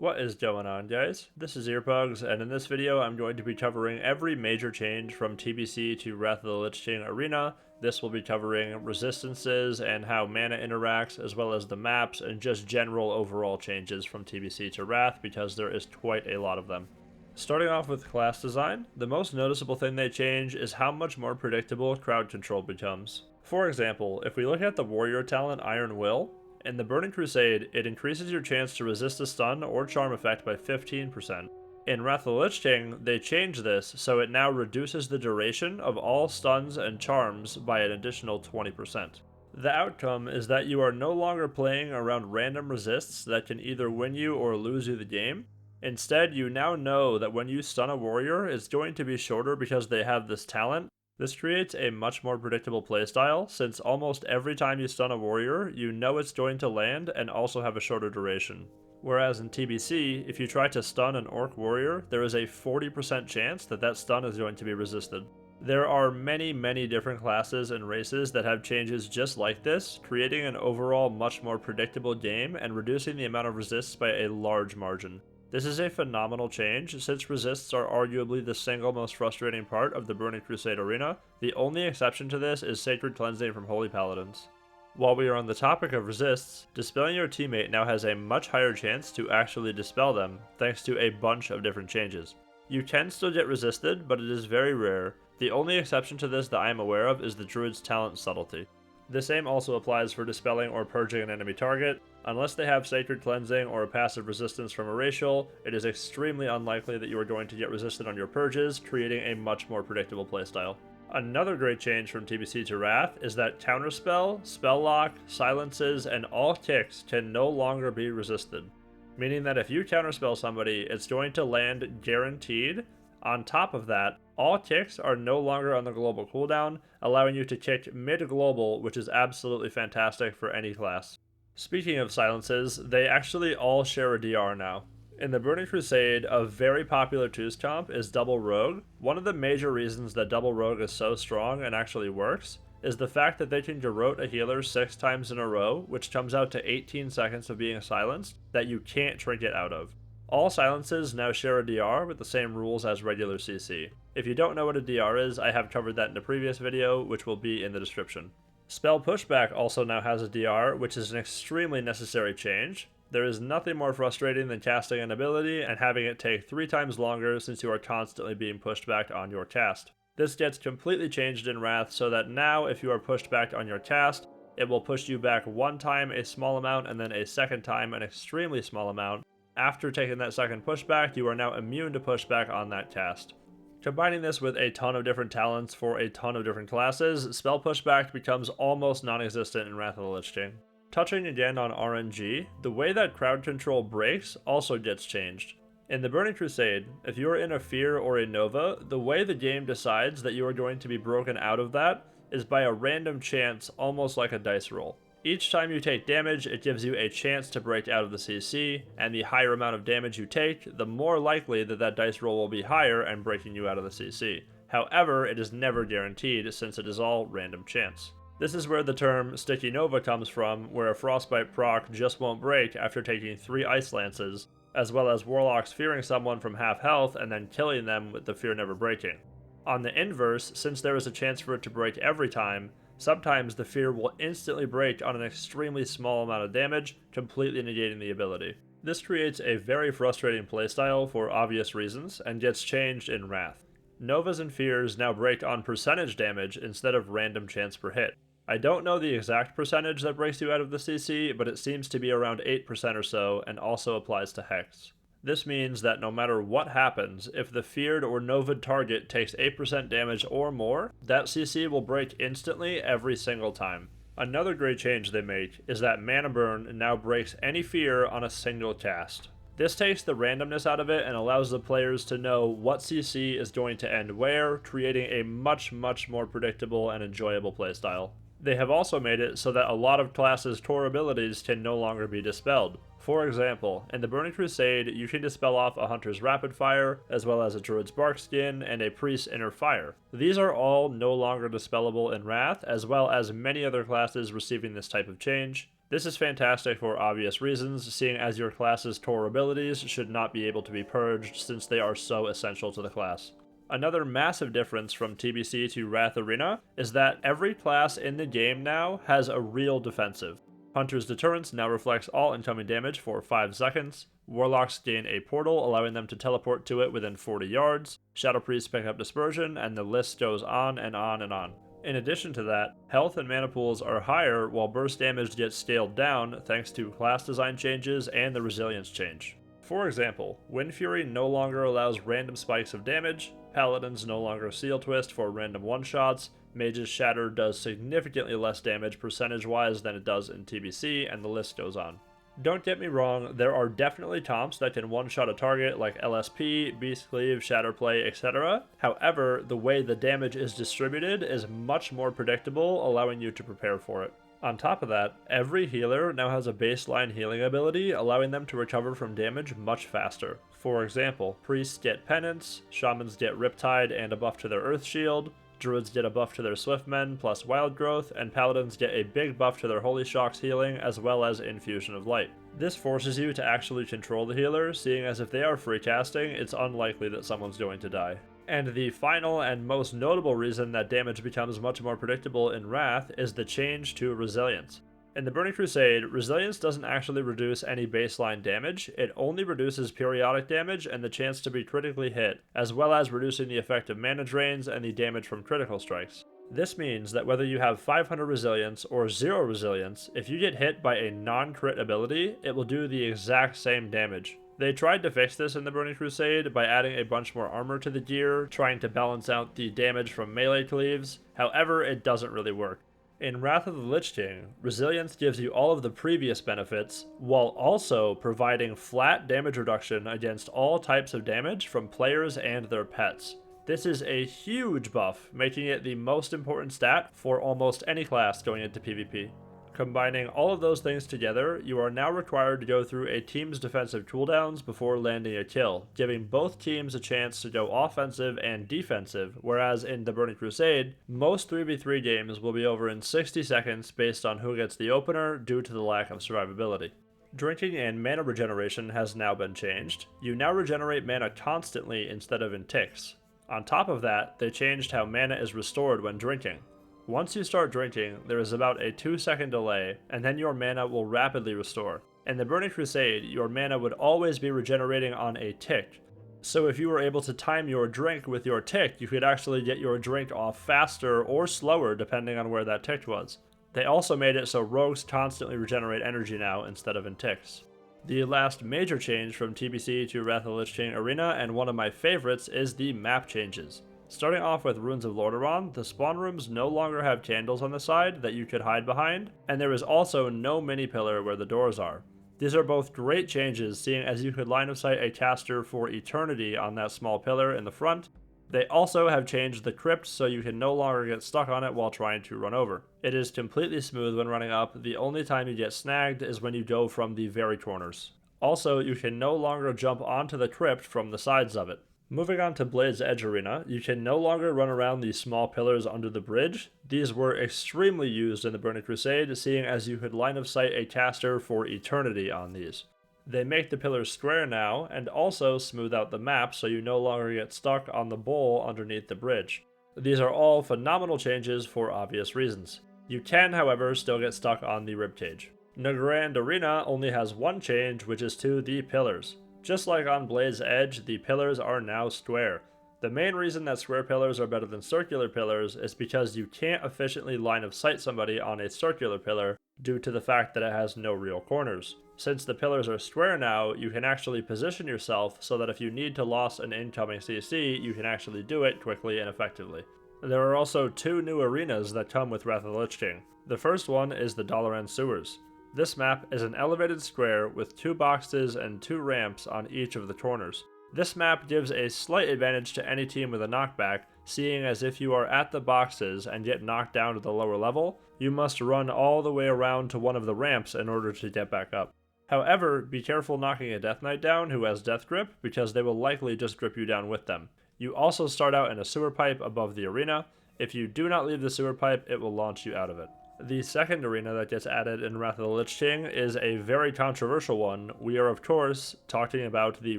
What is going on, guys? This is Earpugs, and in this video I'm going to be covering every major change from TBC to Wrath of the Lich King Arena. This will be covering resistances and how mana interacts, as well as the maps and just general overall changes from TBC to Wrath, because there is quite a lot of them. Starting off with class design, the most noticeable thing they change is how much more predictable crowd control becomes. For example, if we look at the warrior talent Iron Will, in the Burning Crusade, it increases your chance to resist a stun or charm effect by 15%. In Wrath of the Lich King, they change this so it now reduces the duration of all stuns and charms by an additional 20%. The outcome is that you are no longer playing around random resists that can either win you or lose you the game. Instead, you now know that when you stun a warrior, it's going to be shorter because they have this talent. This creates a much more predictable playstyle, since almost every time you stun a warrior, you know it's going to land and also have a shorter duration. Whereas in TBC, if you try to stun an orc warrior, there is a 40% chance that that stun is going to be resisted. There are many different classes and races that have changes just like this, creating an overall much more predictable game and reducing the amount of resists by a large margin. This is a phenomenal change, since resists are arguably the single most frustrating part of the Burning Crusade arena. The only exception to this is Sacred Cleansing from Holy Paladins. While we are on the topic of resists, dispelling your teammate now has a much higher chance to actually dispel them, thanks to a bunch of different changes. You can still get resisted, but it is very rare. The only exception to this that I am aware of is the Druid's talent Subtlety. The same also applies for dispelling or purging an enemy target. Unless they have Sacred Cleansing or a passive resistance from a racial, it is extremely unlikely that you are going to get resisted on your purges, creating a much more predictable playstyle. Another great change from TBC to Wrath is that Counterspell, Spell Lock, Silences, and all ticks can no longer be resisted. Meaning that if you counterspell somebody, it's going to land guaranteed. On top of that, all ticks are no longer on the global cooldown, allowing you to kick mid-global, which is absolutely fantastic for any class. Speaking of silences, they actually all share a DR now. In the Burning Crusade, a very popular 2's comp is Double Rogue. One of the major reasons that Double Rogue is so strong and actually works is the fact that they can garrote a healer 6 times in a row, which comes out to 18 seconds of being silenced, that you can't trinket out of. All silences now share a DR with the same rules as regular CC. If you don't know what a DR is, I have covered that in a previous video, which will be in the description. Spell Pushback also now has a DR, which is an extremely necessary change. There is nothing more frustrating than casting an ability and having it take 3 times longer since you are constantly being pushed back on your cast. This gets completely changed in Wrath so that now if you are pushed back on your cast, it will push you back 1 time a small amount and then a second time an extremely small amount. After taking that second pushback, you are now immune to pushback on that cast. Combining this with a ton of different talents for a ton of different classes, Spell Pushback becomes almost non-existent in Wrath of the Lich King. Touching again on RNG, the way that crowd control breaks also gets changed. In the Burning Crusade, if you are in a Fear or a Nova, the way the game decides that you are going to be broken out of that is by a random chance, almost like a dice roll. Each time you take damage, it gives you a chance to break out of the CC, and the higher amount of damage you take, the more likely that that dice roll will be higher and breaking you out of the CC. However, it is never guaranteed since it is all random chance. This is where the term Sticky Nova comes from, where a Frostbite proc just won't break after taking 3 Ice Lances, as well as Warlocks fearing someone from half health and then killing them with the fear never breaking. On the inverse, since there is a chance for it to break every time, sometimes the fear will instantly break on an extremely small amount of damage, completely negating the ability. This creates a very frustrating playstyle for obvious reasons, and gets changed in Wrath. Novas and Fears now break on percentage damage instead of random chance per hit. I don't know the exact percentage that breaks you out of the CC, but it seems to be around 8% or so, and also applies to Hex. This means that no matter what happens, if the feared or novad target takes 8% damage or more, that CC will break instantly every single time. Another great change they make is that Mana Burn now breaks any fear on a single cast. This takes the randomness out of it and allows the players to know what CC is going to end where, creating a much more predictable and enjoyable playstyle. They have also made it so that a lot of classes' core abilities can no longer be dispelled. For example, in the Burning Crusade, you can dispel off a Hunter's Rapid Fire, as well as a Druid's Bark Skin and a Priest's Inner Fire. These are all no longer dispellable in Wrath, as well as many other classes receiving this type of change. This is fantastic for obvious reasons, seeing as your class's core abilities should not be able to be purged since they are so essential to the class. Another massive difference from TBC to Wrath Arena is that every class in the game now has a real defensive. Hunter's Deterrence now reflects all incoming damage for 5 seconds. Warlocks gain a portal, allowing them to teleport to it within 40 yards. Shadow Priests pick up Dispersion, and the list goes on and on and on. In addition to that, health and mana pools are higher while burst damage gets scaled down thanks to class design changes and the resilience change. For example, Wind Fury no longer allows random spikes of damage, Paladins no longer Seal Twist for random one-shots, Mage's Shatter does significantly less damage percentage-wise than it does in TBC, and the list goes on. Don't get me wrong, there are definitely comps that can one-shot a target like LSP, Beast Cleave, Shatterplay, etc. However, the way the damage is distributed is much more predictable, allowing you to prepare for it. On top of that, every healer now has a baseline healing ability, allowing them to recover from damage much faster. For example, Priests get Penance, Shamans get Riptide and a buff to their Earth Shield, Druids get a buff to their Swiftmen plus Wild Growth, and Paladins get a big buff to their Holy Shocks healing as well as Infusion of Light. This forces you to actually control the healer, seeing as if they are free casting, it's unlikely that someone's going to die. And the final and most notable reason that damage becomes much more predictable in Wrath is the change to Resilience. In the Burning Crusade, Resilience doesn't actually reduce any baseline damage, it only reduces periodic damage and the chance to be critically hit, as well as reducing the effect of mana drains and the damage from critical strikes. This means that whether you have 500 Resilience or 0 Resilience, if you get hit by a non-crit ability, it will do the exact same damage. They tried to fix this in the Burning Crusade by adding a bunch more armor to the gear, trying to balance out the damage from melee cleaves, however it doesn't really work. In Wrath of the Lich King, Resilience gives you all of the previous benefits, while also providing flat damage reduction against all types of damage from players and their pets. This is a huge buff, making it the most important stat for almost any class going into PvP. Combining all of those things together, you are now required to go through a team's defensive cooldowns before landing a kill, giving both teams a chance to go offensive and defensive, whereas in the Burning Crusade, most 3v3 games will be over in 60 seconds based on who gets the opener due to the lack of survivability. Drinking and mana regeneration has now been changed. You now regenerate mana constantly instead of in ticks. On top of that, they changed how mana is restored when drinking. Once you start drinking, there is about a 2-second delay, and then your mana will rapidly restore. In the Burning Crusade, your mana would always be regenerating on a tick. So if you were able to time your drink with your tick, you could actually get your drink off faster or slower depending on where that tick was. They also made it so rogues constantly regenerate energy now instead of in ticks. The last major change from TBC to Wrath of the Lich King Arena, and one of my favorites, is the map changes. Starting off with Ruins of Lordaeron, the spawn rooms no longer have candles on the side that you could hide behind, and there is also no mini pillar where the doors are. These are both great changes, seeing as you could line of sight a caster for eternity on that small pillar in the front. They also have changed the crypt so you can no longer get stuck on it while trying to run over. It is completely smooth when running up, the only time you get snagged is when you go from the very corners. Also, you can no longer jump onto the crypt from the sides of it. Moving on to Blade's Edge Arena, you can no longer run around these small pillars under the bridge. These were extremely used in the Burning Crusade, seeing as you could line of sight a caster for eternity on these. They make the pillars square now, and also smooth out the map so you no longer get stuck on the bowl underneath the bridge. These are all phenomenal changes for obvious reasons. You can, however, still get stuck on the ribcage. Nagrand Arena only has one change, which is to the pillars. Just like on Blade's Edge, the pillars are now square. The main reason that square pillars are better than circular pillars is because you can't efficiently line of sight somebody on a circular pillar due to the fact that it has no real corners. Since the pillars are square now, you can actually position yourself so that if you need to loss an incoming CC, you can actually do it quickly and effectively. There are also 2 new arenas that come with Wrath of the Lich King. The first one is the Dalaran Sewers. This map is an elevated square with 2 boxes and 2 ramps on each of the corners. This map gives a slight advantage to any team with a knockback, seeing as if you are at the boxes and get knocked down to the lower level, you must run all the way around to one of the ramps in order to get back up. However, be careful knocking a Death Knight down who has Death Grip, because they will likely just grip you down with them. You also start out in a sewer pipe above the arena. If you do not leave the sewer pipe, it will launch you out of it. The second arena that gets added in Wrath of the Lich King is a very controversial one. We are, of course, talking about the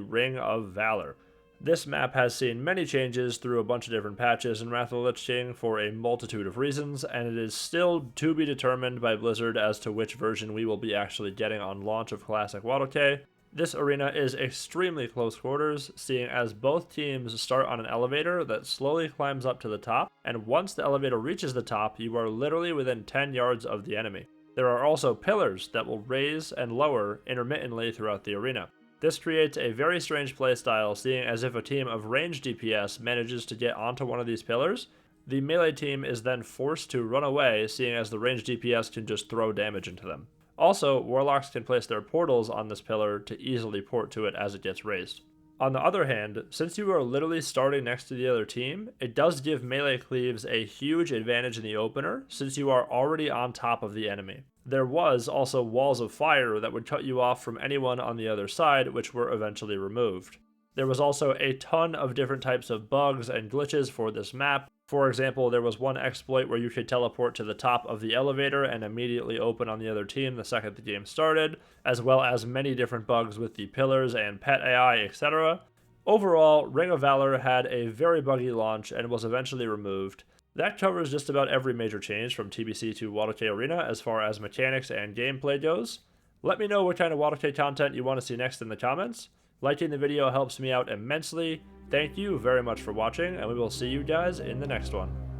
Ring of Valor. This map has seen many changes through a bunch of different patches in Wrath of the Lich King for a multitude of reasons, and it is still to be determined by Blizzard as to which version we will be actually getting on launch of Classic Wotlk. This arena is extremely close quarters, seeing as both teams start on an elevator that slowly climbs up to the top, and once the elevator reaches the top, you are literally within 10 yards of the enemy. There are also pillars that will raise and lower intermittently throughout the arena. This creates a very strange playstyle, seeing as if a team of ranged DPS manages to get onto one of these pillars, the melee team is then forced to run away, seeing as the ranged DPS can just throw damage into them. Also, Warlocks can place their portals on this pillar to easily port to it as it gets raised. On the other hand, since you are literally starting next to the other team, it does give melee cleaves a huge advantage in the opener, since you are already on top of the enemy. There was also walls of fire that would cut you off from anyone on the other side, which were eventually removed. There was also a ton of different types of bugs and glitches for this map. For example, there was one exploit where you could teleport to the top of the elevator and immediately open on the other team the second the game started, as well as many different bugs with the pillars and pet AI, etc. Overall, Ring of Valor had a very buggy launch and was eventually removed. That covers just about every major change from TBC to Wotlk Arena as far as mechanics and gameplay goes. Let me know what kind of Wotlk content you want to see next in the comments. Liking the video helps me out immensely. Thank you very much for watching, and we will see you guys in the next one.